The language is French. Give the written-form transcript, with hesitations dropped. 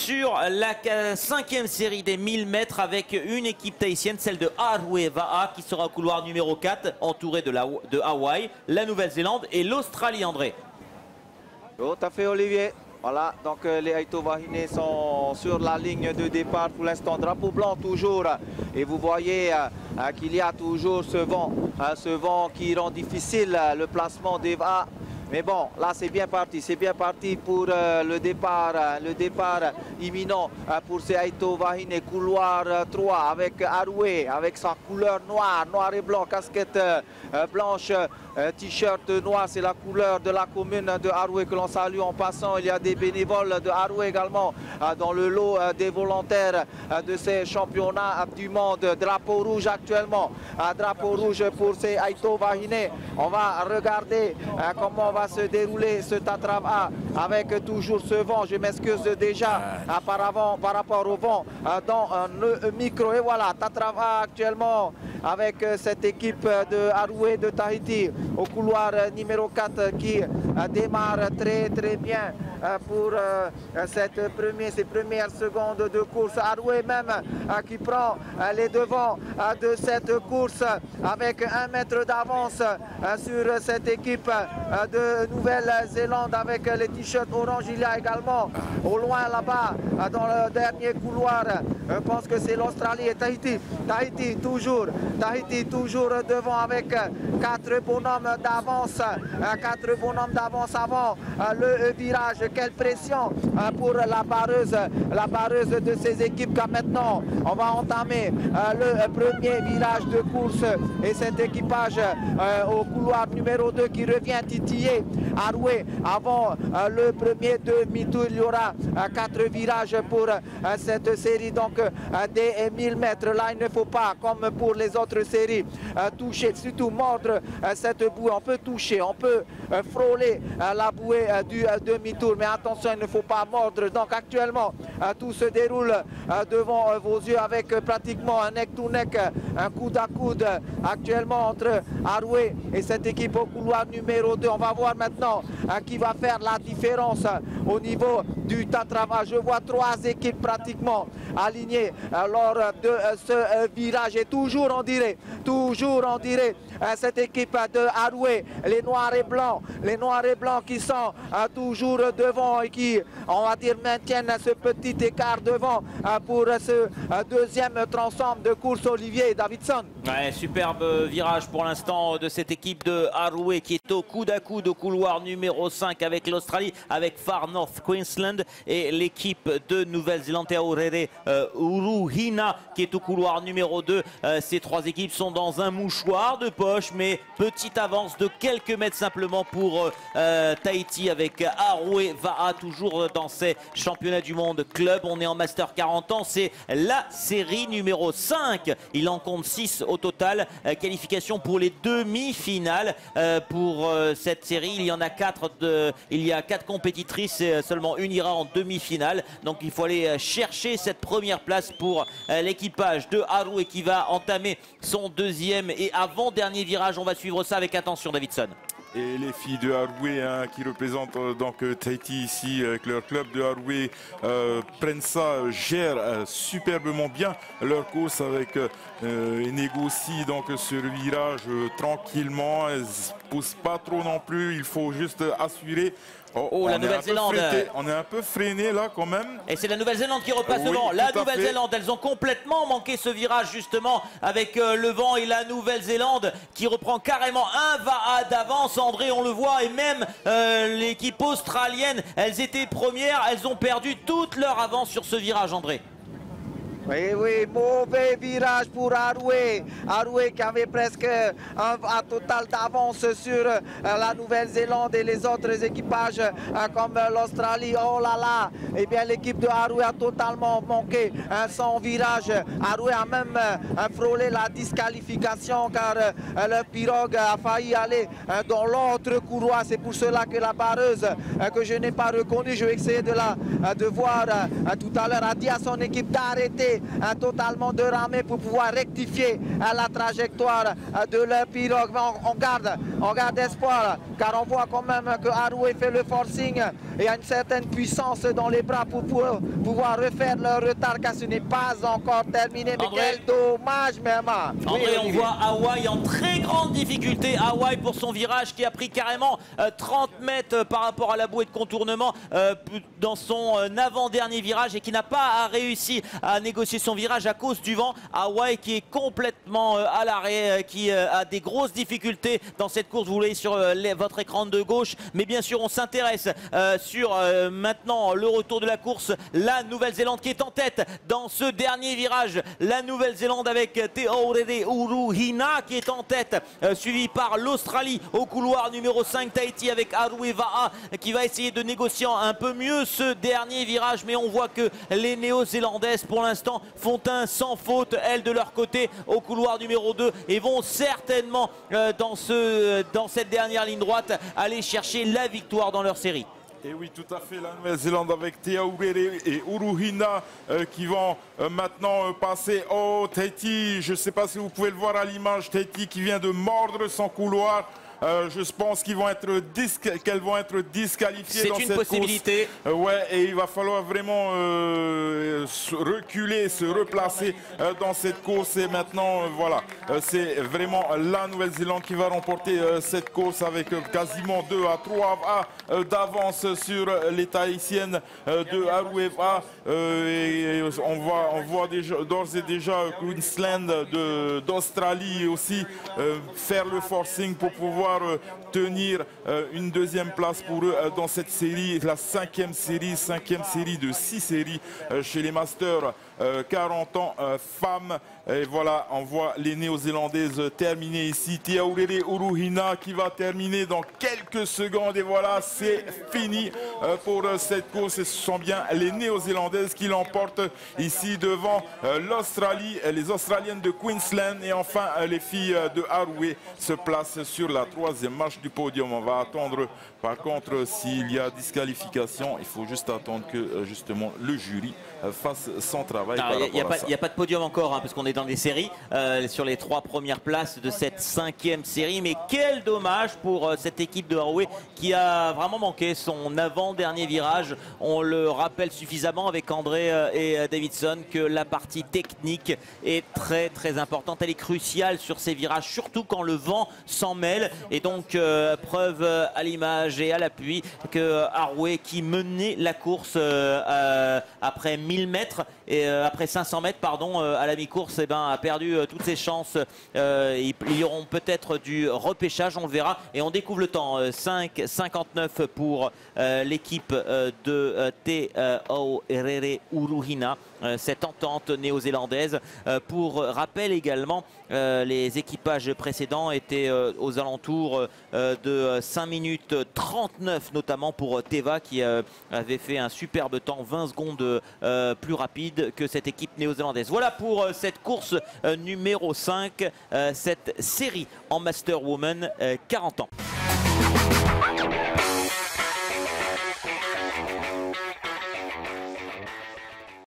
sur la cinquième série des 1000 mètres avec une équipe tahitienne, celle de Aroué Va'a, qui sera au couloir numéro 4, entourée de Hawaï, la Nouvelle-Zélande et l'Australie, André. Tout à fait, Olivier. Voilà, donc les Aito Wahine sont sur la ligne de départ pour l'instant. Drapeau blanc toujours. Et vous voyez qu'il y a toujours ce vent qui rend difficile le placement des Va'a. Mais bon, là c'est bien parti pour le départ imminent pour ces Aito Wahine, couloir 3 avec Aroué, avec sa couleur noire et blanc, casquette blanche, t-shirt noir, c'est la couleur de la commune de Aroué que l'on salue en passant. Il y a des bénévoles de Aroué également dans le lot des volontaires de ces championnats du monde. Drapeau rouge actuellement, drapeau rouge pour ces Aito Wahine. On va regarder comment va se dérouler ce Tatrava avec toujours ce vent. Je m'excuse déjà par rapport au vent dans le micro. Et voilà, Tatrava actuellement avec cette équipe de Aroué de Tahiti au couloir numéro 4 qui démarre très bien pour ces premières secondes de course. Aroué même qui prend les devants de cette course avec 1 mètre d'avance sur cette équipe de Nouvelle-Zélande avec les t-shirts orange. Il y a également au loin là-bas dans le dernier couloir, je pense que c'est l'Australie et Tahiti. Tahiti toujours devant avec 4 bonhommes d'avance, 4 bonhommes d'avance avant le virage. Quelle pression pour la barreuse de ces équipes, car maintenant on va entamer le premier virage de course et cet équipage au couloir numéro 2 qui revient titiller Aroué avant le premier demi-tour. Il y aura 4 virages pour cette série donc des 1000 mètres. Là il ne faut pas, comme pour les autres séries, toucher, surtout mordre cette bouée. On peut toucher, on peut frôler la bouée du demi-tour, mais attention, il ne faut pas mordre. Donc actuellement tout se déroule devant vos yeux avec pratiquement un neck-to-neck, un coude à coude actuellement entre Aroué et cette équipe au couloir numéro 2. On va voir maintenant qui va faire la différence au niveau du Tatrava. Je vois 3 équipes pratiquement alignées lors de ce virage et toujours on dirait cette équipe de Aroué, les noirs et blancs qui sont toujours devant et qui, on va dire, maintiennent ce petit écart devant pour ce deuxième transforme de course. Olivier Davidson. Ouais, superbe virage pour l'instant de cette équipe de Aroué qui est au coude à coude au couloir numéro 5 avec l'Australie, avec Far North Queensland, et l'équipe de Nouvelle-Zélande, Te Aorere Uruhina, qui est au couloir numéro 2. Ces 3 équipes sont dans un mouchoir de poche, mais petite avance de quelques mètres simplement pour Tahiti avec Aroué Va'a, toujours dans ces championnats du monde club. On est en Master 40 ans, c'est la série numéro 5. Il en compte 6 au total. Qualification pour les demi-finales pour cette série. Il y en a 4 compétitrices et seulement une ira en demi-finale. Donc il faut aller chercher cette première place pour l'équipage de Aroué qui va entamer son deuxième et avant-dernier virage. On va suivre ça avec attention, Davidson. Et les filles de Aroué qui représentent donc Tahiti ici avec leur club de Aroué prennent ça, gèrent superbement bien leur course avec et négocient donc ce virage tranquillement. Elles ne poussent pas trop non plus, il faut juste assurer. Oh, la Nouvelle-Zélande. On est un peu freiné là quand même. Et c'est la Nouvelle-Zélande qui repasse Oui, devant. La Nouvelle-Zélande, elles ont complètement manqué ce virage justement avec le vent, et la Nouvelle-Zélande qui reprend carrément un Va'a d'avance. André, on le voit, et même l'équipe australienne, elles étaient premières, elles ont perdu toute leur avance sur ce virage, André. Oui, mauvais virage pour Aroué. Aroué qui avait presque un total d'avance sur la Nouvelle-Zélande et les autres équipages comme l'Australie. Oh là là, eh bien l'équipe de Aroué a totalement manqué son virage. Aroué a même frôlé la disqualification car le pirogue a failli aller dans l'autre couloir. C'est pour cela que la barreuse que je n'ai pas reconnue, je vais essayer de voir tout à l'heure, a dit à son équipe d'arrêter obligés totalement de ramer pour pouvoir rectifier la trajectoire de leur pirogue. Mais on garde espoir, car on voit quand même que Haroué fait le forcing et a une certaine puissance dans les bras pour pouvoir refaire leur retard, car ce n'est pas encore terminé. Mais André, quel dommage même. André, oui, on voit Hawaii en très grande difficulté. Hawaii pour son virage qui a pris carrément 30 mètres par rapport à la bouée de contournement dans son avant-dernier virage et qui n'a pas réussi à négocier son virage à cause du vent. Hawaii qui est complètement à l'arrêt, qui a des grosses difficultés dans cette course. Vous voyez sur votre écran de gauche. Mais bien sûr, on s'intéresse sur maintenant le retour de la course. La Nouvelle-Zélande qui est en tête dans ce dernier virage. La Nouvelle-Zélande avec Te Aurere Uruhina qui est en tête, suivi par l'Australie au couloir numéro 5. Tahiti avec Haroué Va'a qui va essayer de négocier un peu mieux ce dernier virage. Mais on voit que les Néo-Zélandaises pour l'instant font un sans faute, elles de leur côté au couloir numéro 2, et vont certainement dans cette dernière ligne droite aller chercher la victoire dans leur série. Et oui, tout à fait, la Nouvelle-Zélande avec Te Aurere et Uruhina qui vont maintenant passer. Oh, Tahiti, je ne sais pas si vous pouvez le voir à l'image, Tahiti qui vient de mordre son couloir. Je pense qu'elles vont être disqualifiées dans cette course. C'est une possibilité. Ouais, et il va falloir vraiment reculer, se replacer dans cette course. Et maintenant, voilà, c'est vraiment la Nouvelle-Zélande qui va remporter cette course avec quasiment 2 à 3 A d'avance sur les Tahitiennes de Haroué Va'a. Et on voit d'ores et déjà Queensland d'Australie aussi faire le forcing pour pouvoir tenir une deuxième place pour eux dans cette série, la cinquième série de 6 séries chez les Masters 40 ans femmes. Et voilà, on voit les Néo-Zélandaises terminer ici. Te Aurere Uruhina qui va terminer dans quelques secondes. Et voilà, c'est fini pour cette course. Et ce sont bien les Néo-Zélandaises qui l'emportent ici devant l'Australie, les Australiennes de Queensland. Et enfin, les filles de Haroué se placent sur la 3e marche du podium. On va attendre, par contre, s'il y a disqualification, il faut juste attendre que justement le jury fasse son travail. Il n'y a pas de podium encore, hein, parce qu'on est dans les séries, sur les 3 premières places de cette 5e série. Mais quel dommage pour cette équipe de Haroué qui a vraiment manqué son avant-dernier virage. On le rappelle suffisamment avec André et Davidson que la partie technique est très très importante. Elle est cruciale sur ces virages, surtout quand le vent s'en mêle. Et donc, preuve à l'image et à l'appui que Haroué, qui menait la course après 1000 mètres et après 500 mètres pardon, à la mi-course, a perdu toutes ses chances. Ils y auront peut-être du repêchage, on le verra. Et on découvre le temps, 5,59 pour l'équipe de Te Aurere Uruhina, cette entente néo-zélandaise. Pour rappel également, les équipages précédents étaient aux alentours de 5 minutes 39, notamment pour Teva qui avait fait un superbe temps, 20 secondes plus rapide que cette équipe néo-zélandaise. Voilà pour cette course numéro 5, cette série en Master Woman 40 ans.